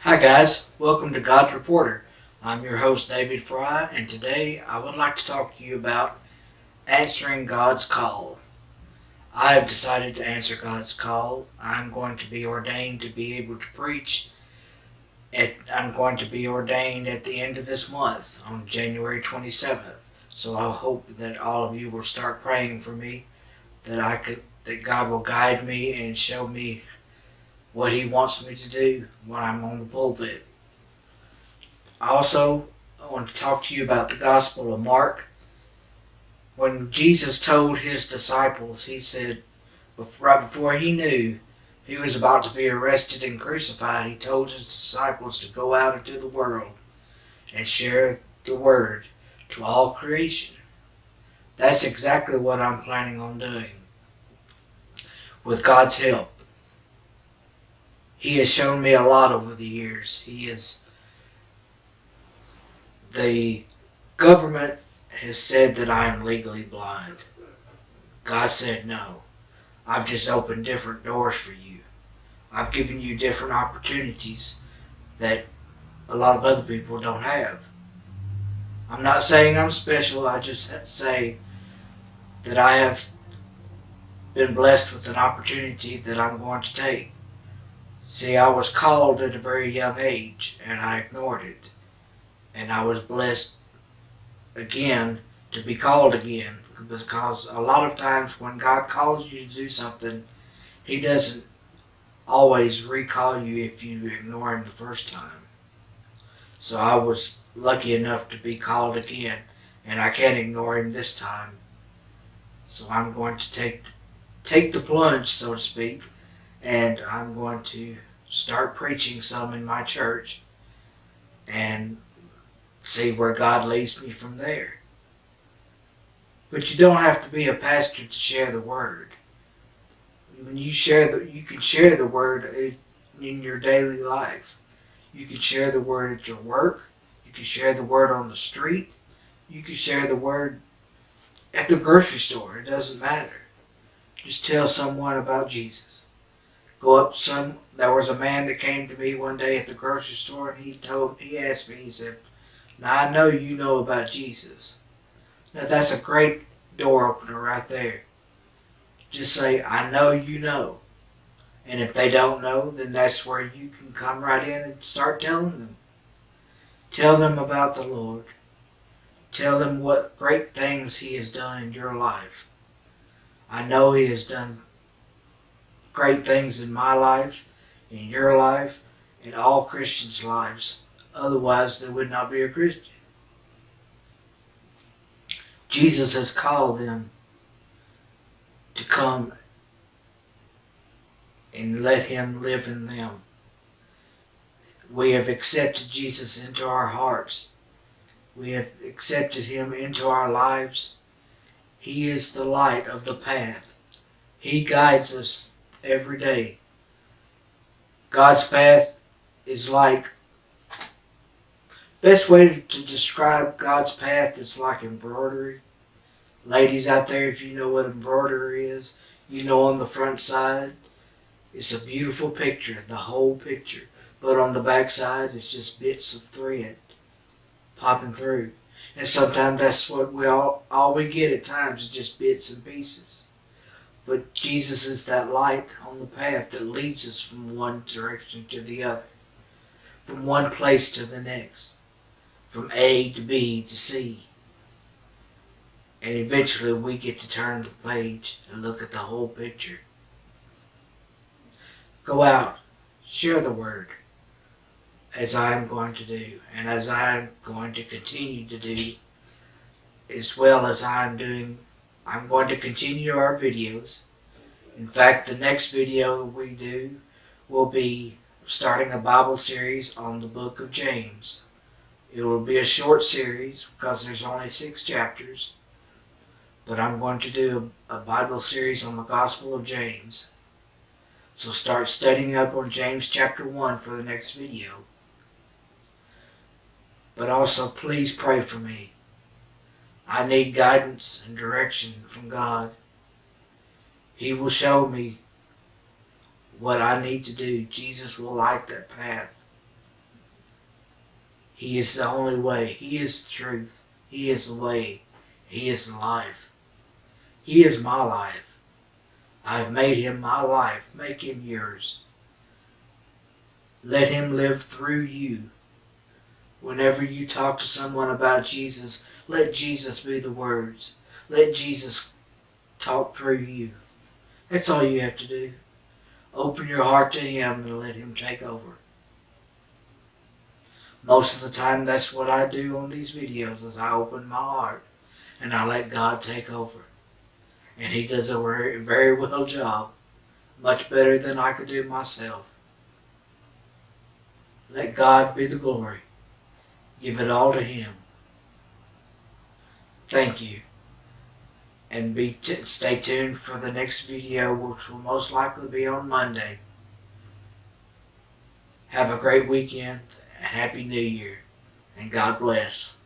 Hi guys, welcome to God's Reporter. I'm your host David Fry, and today I would like to talk to you about answering God's call. I have decided to answer God's call. I'm going to be ordained to be able to preach. I'm going to be ordained at the end of this month on January 27th. So I hope that all of you will start praying for me, that God will guide me and show me what He wants me to do when I'm on the pulpit. Also, I want to talk to you about the Gospel of Mark. When Jesus told His disciples, He said, right before He knew He was about to be arrested and crucified, He told His disciples to go out into the world and share the Word to all creation. That's exactly what I'm planning on doing. With God's help. He has shown me a lot over the years. The government has said that I am legally blind. God said no. I've just opened different doors for you. I've given you different opportunities that a lot of other people don't have. I'm not saying I'm special, I just say that I have been blessed with an opportunity that I'm going to take. See, I was called at a very young age and I ignored it. And I was blessed again to be called again, because a lot of times when God calls you to do something, He doesn't always recall you if you ignore Him the first time. So I was lucky enough to be called again, and I can't ignore Him this time. So I'm going to take the plunge, so to speak, and I'm going to start preaching some in my church and see where God leads me from there. But you don't have to be a pastor to share the Word. When you can share the Word in your daily life. You can share the Word at your work. You can share the Word on the street. You can share the Word at the grocery store. It doesn't matter. Just tell someone about Jesus. There was a man that came to me one day at the grocery store, and he asked me, he said, "Now I know you know about Jesus." Now that's a great door opener right there. Just say, "I know you know." And if they don't know, then that's where you can come right in and start telling them. Tell them about the Lord. Tell them what great things He has done in your life. I know He has done great things in my life, in your life, in all Christians' lives. Otherwise, they would not be a Christian. Jesus has called them to come and let Him live in them. We have accepted Jesus into our hearts. We have accepted Him into our lives. He is the light of the path. He guides us every day. God's path is like, best way to describe God's path is like embroidery. Ladies out there, if you know what embroidery is, you know on the front side, it's a beautiful picture, the whole picture. But on the back side, it's just bits of thread popping through. And sometimes that's what all we get at times is just bits and pieces. But Jesus is that light on the path that leads us from one direction to the other, from one place to the next, from A to B to C. And eventually we get to turn the page and look at the whole picture. Go out, share the Word, as I am going to do, and as I am going to continue to do, as well as I'm going to continue our videos. In fact, the next video we do will be starting a Bible series on the book of James. It will be a short series because there's only 6 chapters, but I'm going to do a Bible series on the Gospel of James. So start studying up on James chapter 1 for the next video. But also please pray for me. I need guidance and direction from God. He will show me what I need to do. Jesus will light that path. He is the only way. He is the truth. He is the way. He is the life. He is my life. I have made him my life. Make him yours. Let him live through you. Whenever you talk to someone about Jesus, let Jesus be the words. Let Jesus talk through you. That's all you have to do. Open your heart to him and let him take over. Most of the time, that's what I do on these videos, is I open my heart and I let God take over. And he does a very, very well job. Much better than I could do myself. Let God be the glory. Give it all to him. Thank you. And stay tuned for the next video, which will most likely be on Monday. Have a great weekend, and Happy New Year, and God bless.